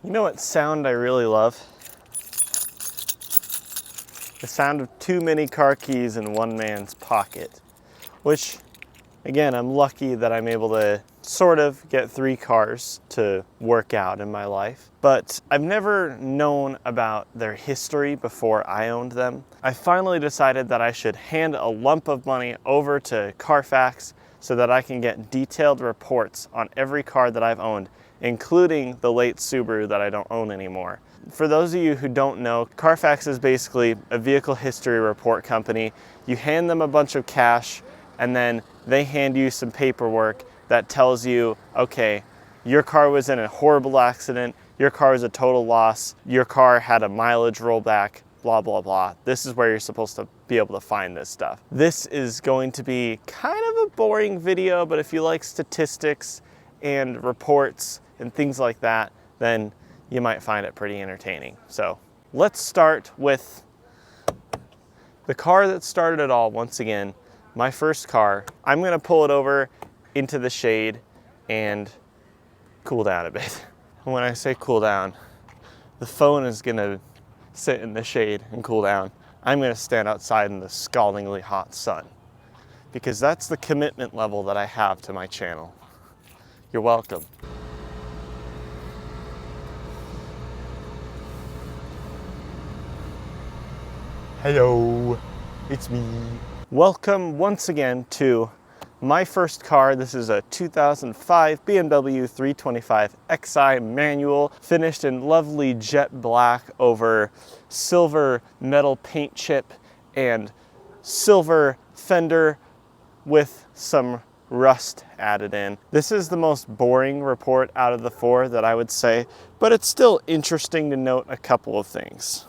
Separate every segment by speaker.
Speaker 1: You know what sound I really love? The sound of too many car keys in one man's pocket, which, again, I'm lucky that I'm able to sort of get 3 cars to work out in my life, but I've never known about their history before I owned them. I finally decided that I should hand a lump of money over to Carfax so that I can get detailed reports on every car that I've owned, including the late Subaru that I don't own anymore. For those of you who don't know, Carfax is basically a vehicle history report company. You hand them a bunch of cash and then they hand you some paperwork that tells you, okay, your car was in a horrible accident, your car was a total loss, your car had a mileage rollback, blah, blah, blah. This is where you're supposed to be able to find this stuff. This is going to be kind of a boring video, but if you like statistics and reports and things like that, then you might find it pretty entertaining. So let's start with the car that started it all. Once again, my first car. I'm gonna pull it over into the shade and cool down a bit. And when I say cool down, the phone is gonna sit in the shade and cool down. I'm gonna stand outside in the scaldingly hot sun because that's the commitment level that I have to my channel. You're welcome. Hello, it's me. Welcome once again to my first car. This is a 2005 BMW 325 Xi manual, finished in lovely jet black over silver metal paint chip and silver fender with some rust added in. This is the most boring report out of the 4 that I would say, but it's still interesting to note a couple of things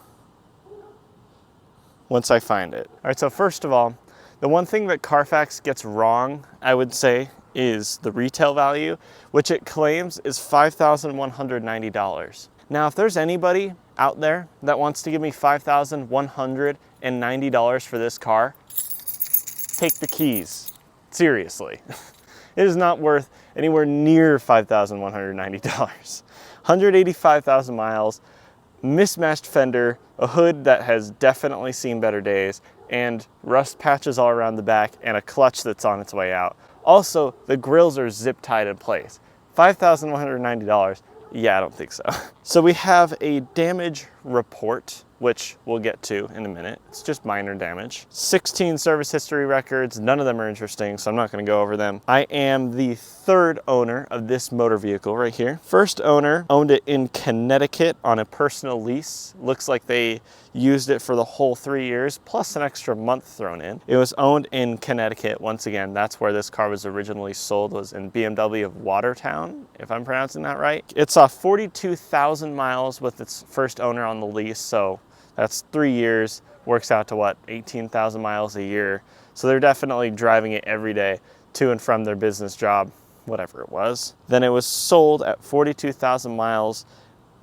Speaker 1: once I find it. All right, so first of all, the one thing that Carfax gets wrong, I would say, is the retail value, which it claims is $5,190. Now, if there's anybody out there that wants to give me $5,190 for this car, take the keys. Seriously. It is not worth anywhere near $5,190. 185,000 miles, mismatched fender, a hood that has definitely seen better days, and rust patches all around the back, and a clutch that's on its way out. Also, the grills are zip tied in place. $5,190, yeah, I don't think so. So we have a damage report, which we'll get to in a minute. It's just minor damage. 16 service history records, none of them are interesting, so I'm not gonna go over them. I am the 3rd owner of this motor vehicle right here. First owner owned it in Connecticut on a personal lease. Looks like they used it for the whole 3 years, plus an extra month thrown in. It was owned in Connecticut. Once again, that's where this car was originally sold, was in BMW of Watertown, if I'm pronouncing that right. It saw 42,000 miles with its first owner on the lease, so that's 3 years, works out to what, 18,000 miles a year. So they're definitely driving it every day to and from their business job, whatever it was. Then it was sold at 42,000 miles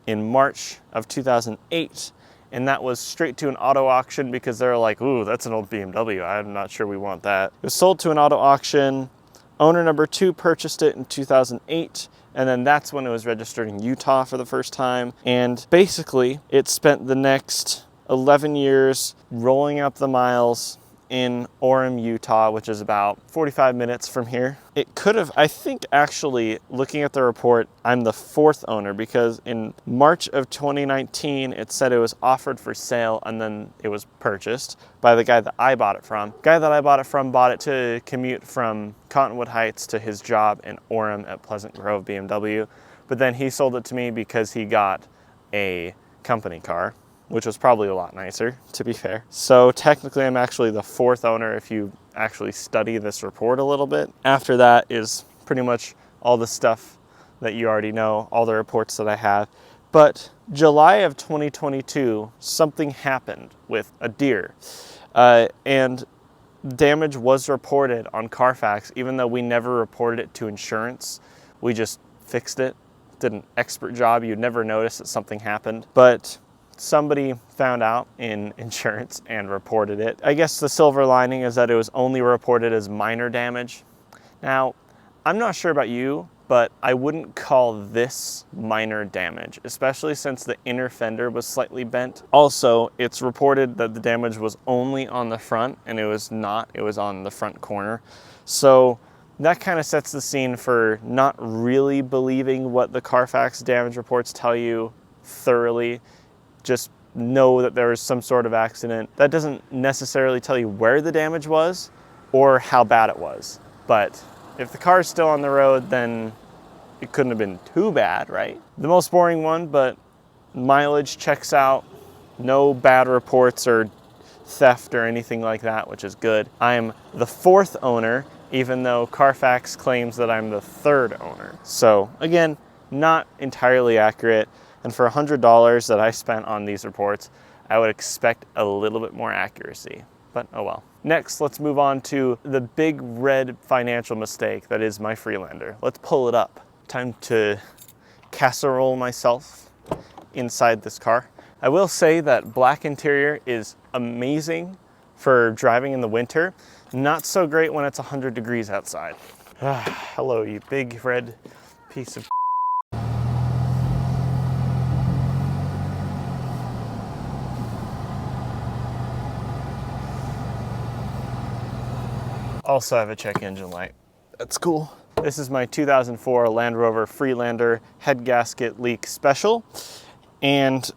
Speaker 1: in March of 2008. And that was straight to an auto auction because they're like, ooh, that's an old BMW. I'm not sure we want that. It was sold to an auto auction. Owner number 2 purchased it in 2008. And then that's when it was registered in Utah for the first time. And basically, it spent the next 11 years rolling up the miles in Orem, Utah, which is about 45 minutes from here. It could have, I think actually, looking at the report, I'm the 4th owner because in March of 2019, it said it was offered for sale and then it was purchased by the guy that I bought it from. The guy that I bought it from bought it to commute from Cottonwood Heights to his job in Orem at Pleasant Grove BMW. But then he sold it to me because he got a company car, which was probably a lot nicer, to be fair. So technically I'm actually the 4th owner if you actually study this report a little bit. After that is pretty much all the stuff that you already know, all the reports that I have. But July of 2022, something happened with a deer. And damage was reported on Carfax, even though we never reported it to insurance. We just fixed it, did an expert job. You'd never notice that something happened. But somebody found out in insurance and reported it. I guess the silver lining is that it was only reported as minor damage. Now, I'm not sure about you, but I wouldn't call this minor damage, especially since the inner fender was slightly bent. Also, it's reported that the damage was only on the front, and it was not, it was on the front corner. So that kind of sets the scene for not really believing what the Carfax damage reports tell you thoroughly. Just know that there was some sort of accident. That doesn't necessarily tell you where the damage was or how bad it was. But if the car is still on the road, then it couldn't have been too bad, right? The most boring one, but mileage checks out. No bad reports or theft or anything like that, which is good. I am the 4th owner, even though Carfax claims that I'm the 3rd owner. So again, not entirely accurate. And for $100 that I spent on these reports, I would expect a little bit more accuracy, but oh well. Next, let's move on to the big red financial mistake that is my Freelander. Let's pull it up. Time to casserole myself inside this car. I will say that black interior is amazing for driving in the winter. Not so great when it's 100 degrees outside. Hello, you big red piece of Also have a check engine light. That's cool. This is my 2004 Land Rover Freelander head gasket leak special. And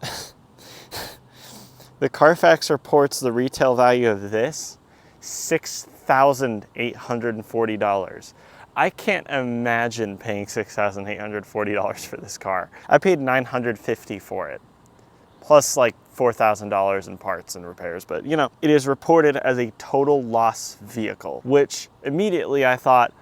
Speaker 1: the Carfax reports the retail value of this, $6,840. I can't imagine paying $6,840 for this car. I paid $950 for it, plus like $4,000 in parts and repairs. But you know, it is reported as a total loss vehicle, which immediately I thought,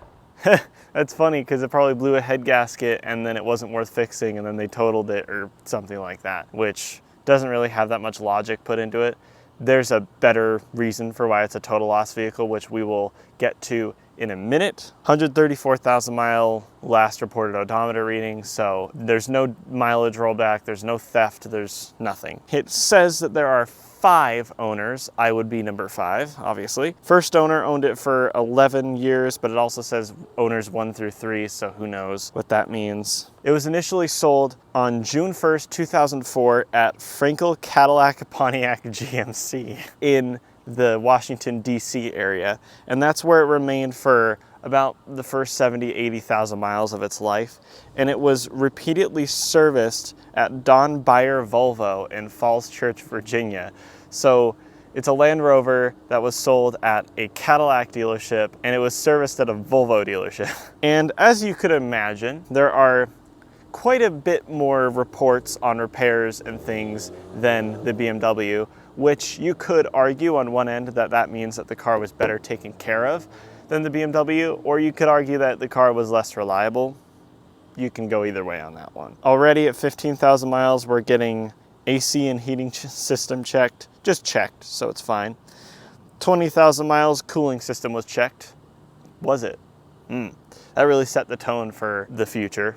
Speaker 1: that's funny because it probably blew a head gasket and then it wasn't worth fixing and then they totaled it or something like that, which doesn't really have that much logic put into it. There's a better reason for why it's a total loss vehicle, which we will get to in a minute. 134,000 mile last reported odometer reading, so there's no mileage rollback, there's no theft, there's nothing. It says that there are 5 owners. I would be number 5, obviously. First owner owned it for 11 years, but it also says owners 1 through 3, so who knows what that means. It was initially sold on June 1st, 2004 at Frankel Cadillac Pontiac GMC in the Washington, D.C. area. And that's where it remained for about the first 80,000 miles of its life. And it was repeatedly serviced at Don Beyer Volvo in Falls Church, Virginia. So it's a Land Rover that was sold at a Cadillac dealership and it was serviced at a Volvo dealership. And as you could imagine, there are quite a bit more reports on repairs and things than the BMW, which you could argue on one end that that means that the car was better taken care of than the BMW, or you could argue that the car was less reliable. You can go either way on that one. Already at 15,000 miles, we're getting AC and heating system checked, just checked, so it's fine. 20,000 miles, cooling system was checked. Was it? That really set the tone for the future,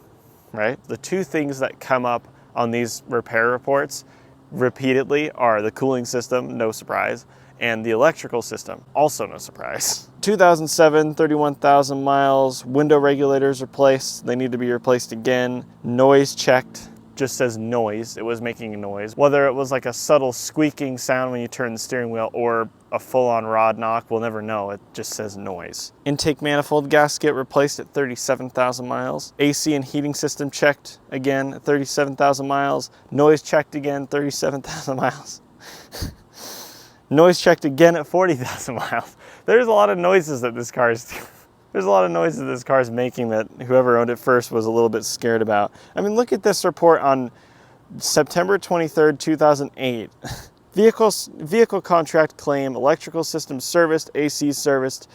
Speaker 1: right? The 2 things that come up on these repair reports repeatedly are the cooling system, no surprise, and the electrical system, also no surprise. 2007, 31,000 miles, window regulators replaced, they need to be replaced again. Noise checked, just says noise, it was making a noise. Whether it was like a subtle squeaking sound when you turn the steering wheel or a full-on rod knock, we'll never know, it just says noise. Intake manifold gasket replaced at 37,000 miles. AC and heating system checked again at 37,000 miles. Noise checked again, 37,000 miles. Noise checked again at 40,000 miles. There's a lot of noises that this car is there's a lot of noises this car is making that whoever owned it first was a little bit scared about. I mean, look at this report on September 23rd, 2008. Vehicle contract claim, electrical system serviced, AC serviced,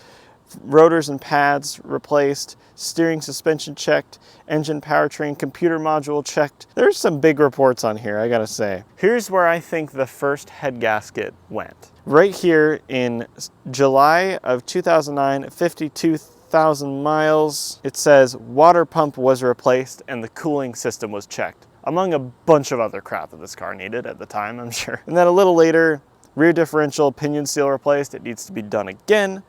Speaker 1: rotors and pads replaced, steering suspension checked, engine powertrain computer module checked. There's some big reports on here, I gotta say. Here's where I think the first head gasket went. Right here in July of 2009, 52,000 miles, it says water pump was replaced and the cooling system was checked, among a bunch of other crap that this car needed at the time, I'm sure. And then a little later, rear differential pinion seal replaced, it needs to be done again.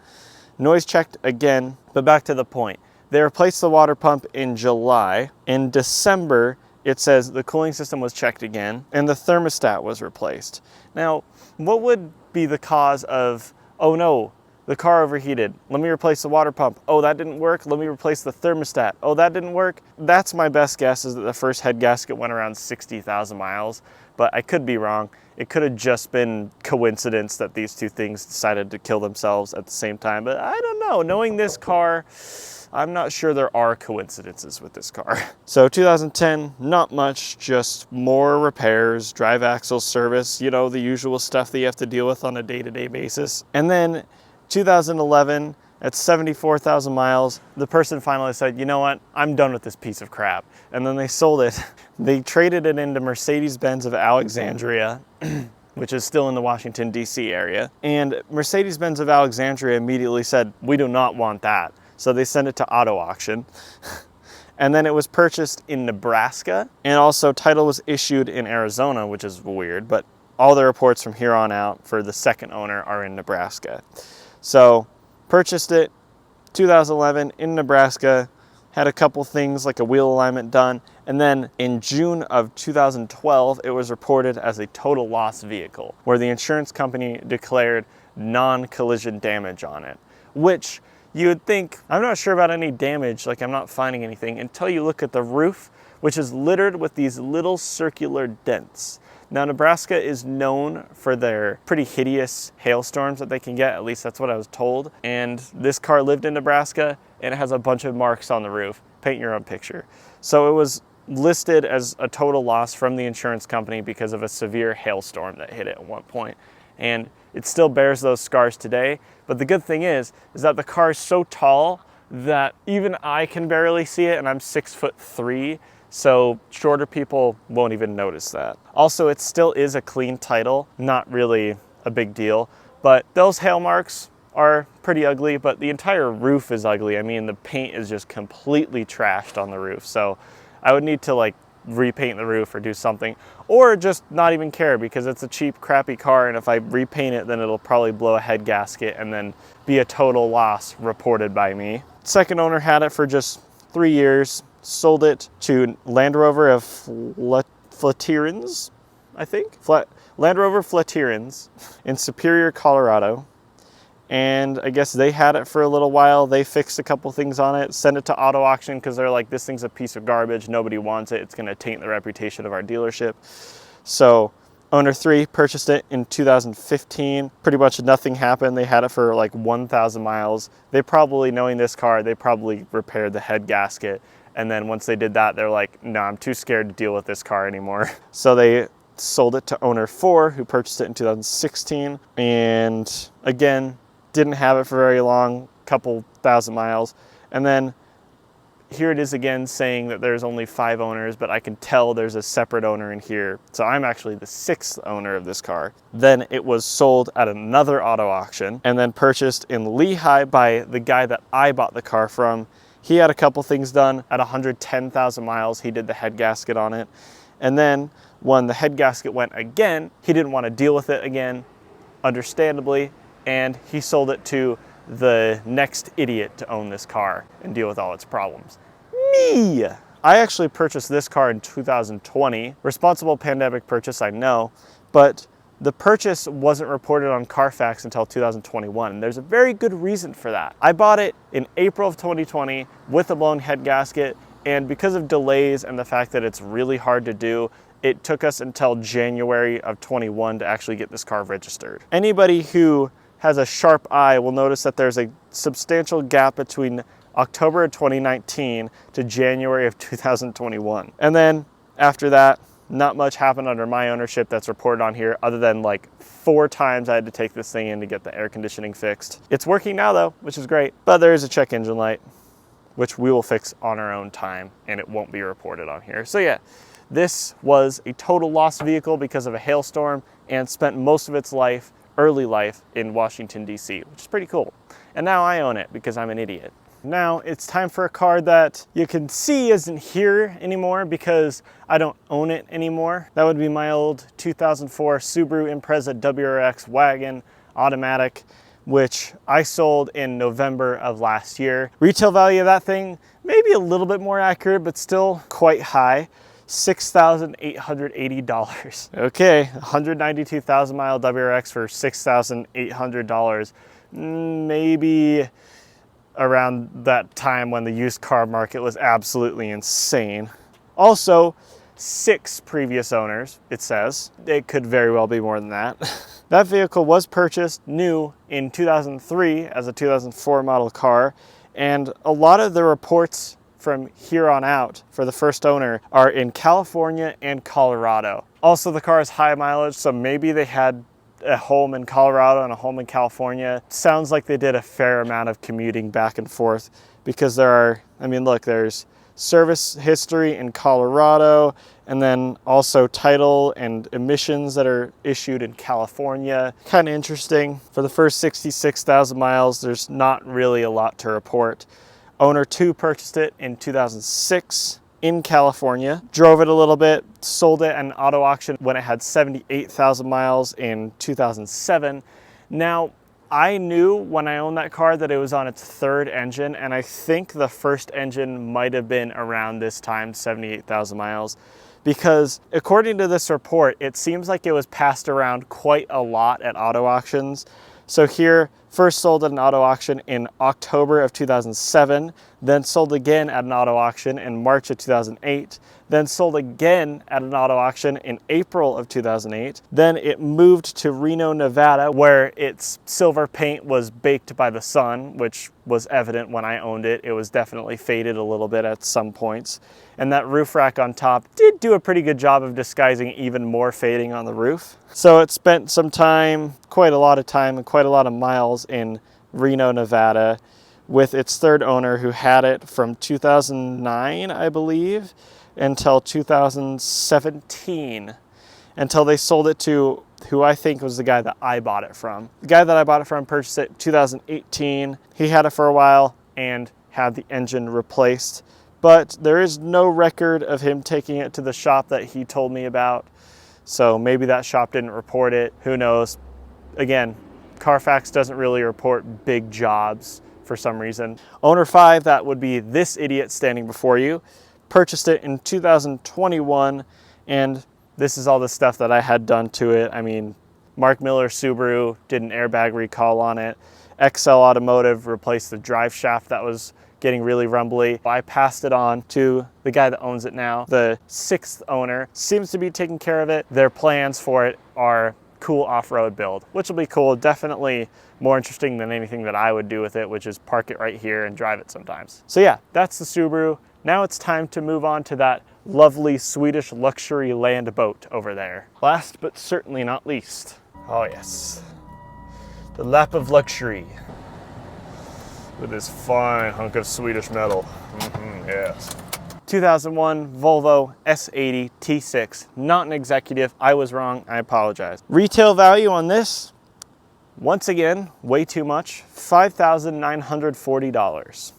Speaker 1: Noise checked again, but back to the point. They replaced the water pump in July. In December, it says the cooling system was checked again and the thermostat was replaced. Now, what would be the cause of, oh no, the car overheated, let me replace the water pump. Oh, that didn't work, let me replace the thermostat. Oh, that didn't work. That's my best guess, is that the first head gasket went around 60,000 miles, but I could be wrong. It could have just been coincidence that these two things decided to kill themselves at the same time, but I don't know. Knowing this car, I'm not sure there are coincidences with this car. So 2010, not much, just more repairs, drive axle service, you know, the usual stuff that you have to deal with on a day-to-day basis. And then 2011, at 74,000 miles, the person finally said, you know what, I'm done with this piece of crap. And then they sold it. They traded it into Mercedes-Benz of Alexandria, which is still in the Washington, D.C. area. And Mercedes-Benz of Alexandria immediately said, we do not want that. So they sent it to auto auction. And then it was purchased in Nebraska. And also title was issued in Arizona, which is weird, but all the reports from here on out for the second owner are in Nebraska. So purchased it 2011 in Nebraska, had a couple things like a wheel alignment done, and then in June of 2012 it was reported as a total loss vehicle, where the insurance company declared non-collision damage on it, which you would think, I'm not sure about any damage, like I'm not finding anything, until you look at the roof, which is littered with these little circular dents. Now, Nebraska is known for their pretty hideous hailstorms that they can get, at least that's what I was told. And this car lived in Nebraska and it has a bunch of marks on the roof. Paint your own picture. So it was listed as a total loss from the insurance company because of a severe hailstorm that hit it at one point. And it still bears those scars today. But the good thing is that the car is so tall that even I can barely see it, and I'm 6'3". So shorter people won't even notice that. Also, it still is a clean title, not really a big deal, but those hail marks are pretty ugly, but the entire roof is ugly. I mean, the paint is just completely trashed on the roof. So I would need to like repaint the roof or do something, or just not even care because it's a cheap, crappy car. And if I repaint it, then it'll probably blow a head gasket and then be a total loss reported by me. Second owner had it for just 3 years. Sold it to Land Rover of Flatiron, I think? Land Rover Flatiron in Superior, Colorado. And I guess they had it for a little while. They fixed a couple things on it, sent it to auto auction because they're like, this thing's a piece of garbage. Nobody wants it. It's going to taint the reputation of our dealership. So owner 3 purchased it in 2015. Pretty much nothing happened. They had it for like 1,000 miles. They probably, knowing this car, they probably repaired the head gasket. And then once they did that, they're like, no, I'm too scared to deal with this car anymore. So they sold it to owner 4, who purchased it in 2016. And again, didn't have it for very long, couple thousand miles. And then here it is again saying that there's only 5 owners, but I can tell there's a separate owner in here. So I'm actually the 6th owner of this car. Then it was sold at another auto auction and then purchased in Lehigh by the guy that I bought the car from. He had a couple things done at 110,000 miles. He did the head gasket on it. And then when the head gasket went again, he didn't want to deal with it again, understandably, and he sold it to the next idiot to own this car and deal with all its problems. Me! I actually purchased this car in 2020. Responsible pandemic purchase, I know, but the purchase wasn't reported on Carfax until 2021, and there's a very good reason for that. I bought it in April of 2020 with a blown head gasket, and because of delays and the fact that it's really hard to do, it took us until January of 21 to actually get this car registered. Anybody who has a sharp eye will notice that there's a substantial gap between October of 2019 to January of 2021. And then after that, not much happened under my ownership that's reported on here, other than like 4 times I had to take this thing in to get the air conditioning fixed. It's working now though, which is great, but there is a check engine light, which we will fix on our own time, and it won't be reported on here. So yeah, this was a total lost vehicle because of a hailstorm and spent most of its life, early life, in Washington, D.C., which is pretty cool. And now I own it because I'm an idiot. Now it's time for a car that you can see isn't here anymore because I don't own it anymore. That would be my old 2004 Subaru Impreza WRX wagon, automatic, which I sold in November of last year. Retail value of that thing, maybe a little bit more accurate, but still quite high. $6,880. Okay, 192,000 mile WRX for $6,800. Maybe around that time when the used car market was absolutely insane. Also, 6 previous owners, it says. It could very well be more than that. That vehicle was purchased new in 2003 as a 2004 model car, and a lot of the reports from here on out for the first owner are in California and Colorado. Also, the car is high mileage, so maybe they had a home in Colorado and a home in California. Sounds like they did a fair amount of commuting back and forth, because there are, I mean, look, there's service history in Colorado, and then also title and emissions that are issued in California. Kind of interesting. For the first 66,000 miles, there's not really a lot to report. Owner 2 purchased it in 2006 in California, drove it a little bit, sold it at an auto auction when it had 78,000 miles in 2007. Now, I knew when I owned that car that it was on its 3rd engine, and I think the first engine might have been around this time, 78,000 miles, because according to this report, it seems like it was passed around quite a lot at auto auctions. So here, first sold at an auto auction in October of 2007, then sold again at an auto auction in March of 2008, then sold again at an auto auction in April of 2008. Then it moved to Reno, Nevada, where its silver paint was baked by the sun, which was evident when I owned it. It was definitely faded a little bit at some points. And that roof rack on top did do a pretty good job of disguising even more fading on the roof. So it spent some time, quite a lot of time and quite a lot of miles in Reno, Nevada, with its 3rd owner, who had it from 2009, I believe, until 2017, until they sold it to who I think was the guy that I bought it from. The guy that I bought it from purchased it in 2018. He had it for a while and had the engine replaced, but there is no record of him taking it to the shop that he told me about. So maybe that shop didn't report it. Who knows? Again, Carfax doesn't really report big jobs for some reason. Owner 5, that would be this idiot standing before you, purchased it in 2021, and this is all the stuff that I had done to it. I mean, Mark Miller Subaru did an airbag recall on it. XL Automotive replaced the drive shaft that was getting really rumbly. I passed it on to the guy that owns it now. The 6th owner seems to be taking care of it. Their plans for it are cool off-road build, which will be cool. Definitely more interesting than anything that I would do with it, which is park it right here and drive it sometimes. So yeah, that's the Subaru. Now it's time to move on to that lovely Swedish luxury land boat over there. Last but certainly not least, oh yes, the lap of luxury with this fine hunk of Swedish metal. Yes. 2001 Volvo S80 T6, not an executive. I was wrong, I apologize. Retail value on this, once again, way too much, $5,940.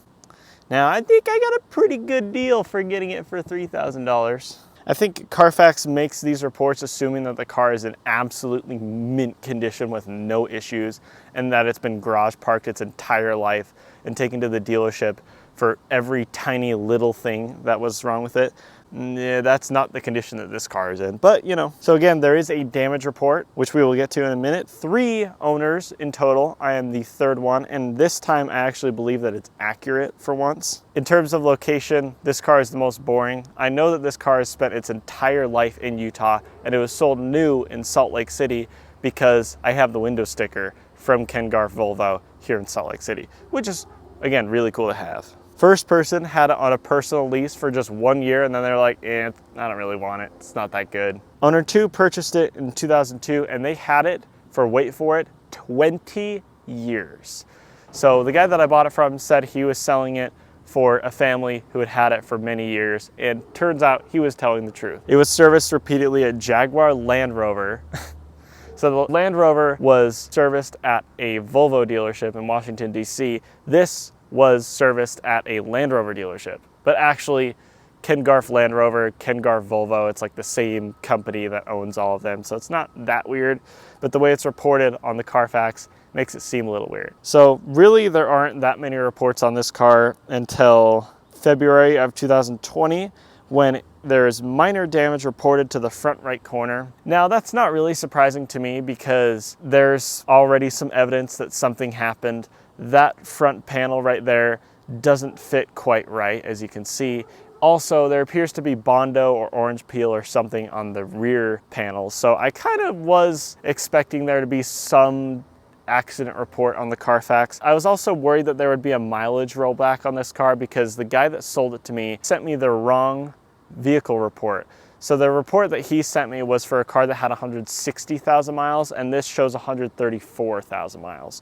Speaker 1: Now, I think I got a pretty good deal for getting it for $3,000. I think Carfax makes these reports assuming that the car is in absolutely mint condition with no issues, and that it's been garage parked its entire life and taken to the dealership for every tiny little thing that was wrong with it. Yeah, that's not the condition that this car is in, but you know. So again, there is a damage report, which we will get to in a minute. 3 owners in total. I am the 3rd one, and this time I actually believe that it's accurate for once. In terms of location, this car is the most boring. I know that this car has spent its entire life in Utah, and it was sold new in Salt Lake City because I have the window sticker from Ken Garff Volvo here in Salt Lake City, which is, again, really cool to have. First person had it on a personal lease for just 1 year, and then they're like, I don't really want it. It's not that good. Owner 2 purchased it in 2002, and they had it for, wait for it, 20 years. So the guy that I bought it from said he was selling it for a family who had had it for many years, and turns out he was telling the truth. It was serviced repeatedly at Jaguar Land Rover. So the Land Rover was serviced at a Volvo dealership in Washington, D.C. This was serviced at a Land Rover dealership, but actually Ken Garff Land Rover, Ken Garff Volvo, it's like the same company that owns all of them, so it's not that weird. But the way it's reported on the Carfax, makes it seem a little weird. So really there aren't that many reports on this car until February of 2020, when there's minor damage reported to the front right corner. Now that's not really surprising to me because there's already some evidence that something happened. That front panel right there doesn't fit quite right, as you can see. Also, there appears to be Bondo or orange peel or something on the rear panels. So I kind of was expecting there to be some accident report on the Carfax. I was also worried that there would be a mileage rollback on this car because the guy that sold it to me sent me the wrong vehicle report. So the report that he sent me was for a car that had 160,000 miles, and this shows 134,000 miles.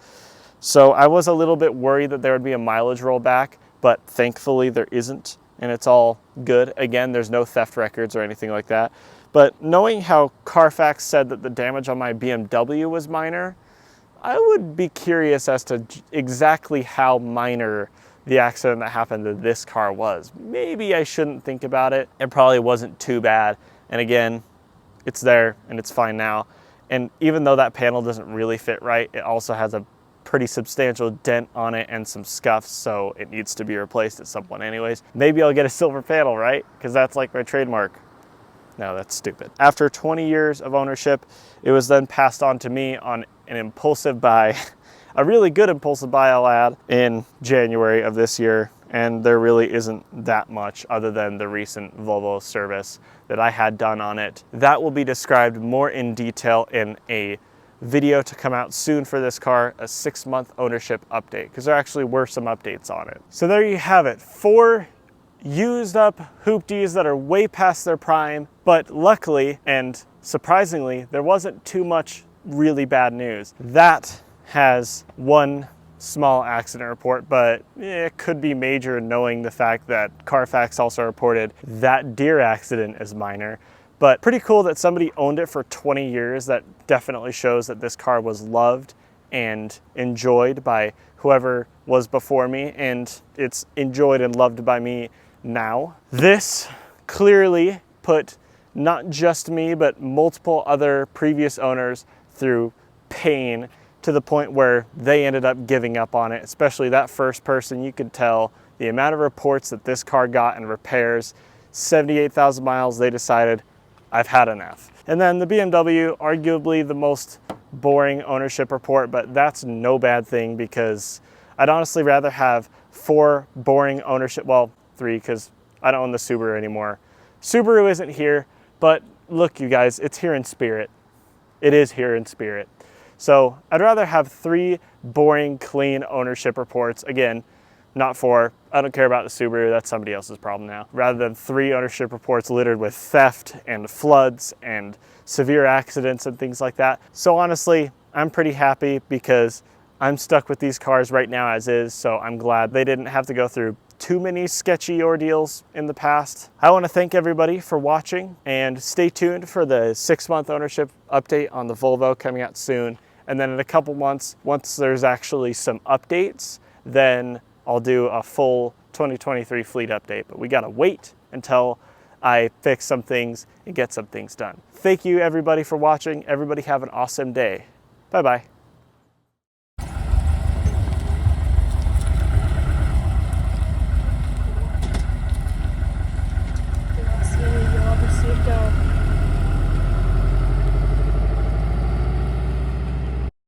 Speaker 1: So I was a little bit worried that there would be a mileage rollback, but thankfully there isn't, and it's all good. Again, there's no theft records or anything like that. But knowing how Carfax said that the damage on my BMW was minor, I would be curious as to exactly how minor the accident that happened to this car was. Maybe I shouldn't think about it. It probably wasn't too bad. And again, it's there and it's fine now. And even though that panel doesn't really fit right, it also has a pretty substantial dent on it and some scuffs, so it needs to be replaced at some point anyways. Maybe I'll get a silver panel, right? Because that's like my trademark. No, that's stupid. After 20 years of ownership, it was then passed on to me on an impulsive buy, a really good impulsive buy, I'll add, in January of this year. And there really isn't that much other than the recent Volvo service that I had done on it. That will be described more in detail in a video to come out soon for this car, a 6-month ownership update, because there actually were some updates on it. So there you have it, 4 used up hoopties that are way past their prime, but luckily and surprisingly, there wasn't too much really bad news. That has one small accident report, but it could be major knowing the fact that Carfax also reported that deer accident as minor. But pretty cool that somebody owned it for 20 years. That definitely shows that this car was loved and enjoyed by whoever was before me, and it's enjoyed and loved by me now. This clearly put not just me, but multiple other previous owners through pain to the point where they ended up giving up on it, especially that first person. You could tell the amount of reports that this car got and repairs, 78,000 miles, they decided, I've had enough. And then the BMW, arguably the most boring ownership report, but that's no bad thing because I'd honestly rather have 4 boring ownership, well, 3, because I don't own the Subaru anymore. Subaru isn't here, but look, you guys, it's here in spirit. It is here in spirit. So I'd rather have 3 boring, clean ownership reports. Again, not 4. I don't care about the Subaru, that's somebody else's problem now. Rather than 3 ownership reports littered with theft and floods and severe accidents and things like that. So honestly, I'm pretty happy because I'm stuck with these cars right now as is, so I'm glad they didn't have to go through too many sketchy ordeals in the past. I want to thank everybody for watching, and stay tuned for the 6-month ownership update on the Volvo coming out soon. And then in a couple months, once there's actually some updates, then I'll do a full 2023 fleet update. But we gotta wait until I fix some things and get some things done. Thank you everybody for watching. Everybody have an awesome day. Bye-bye.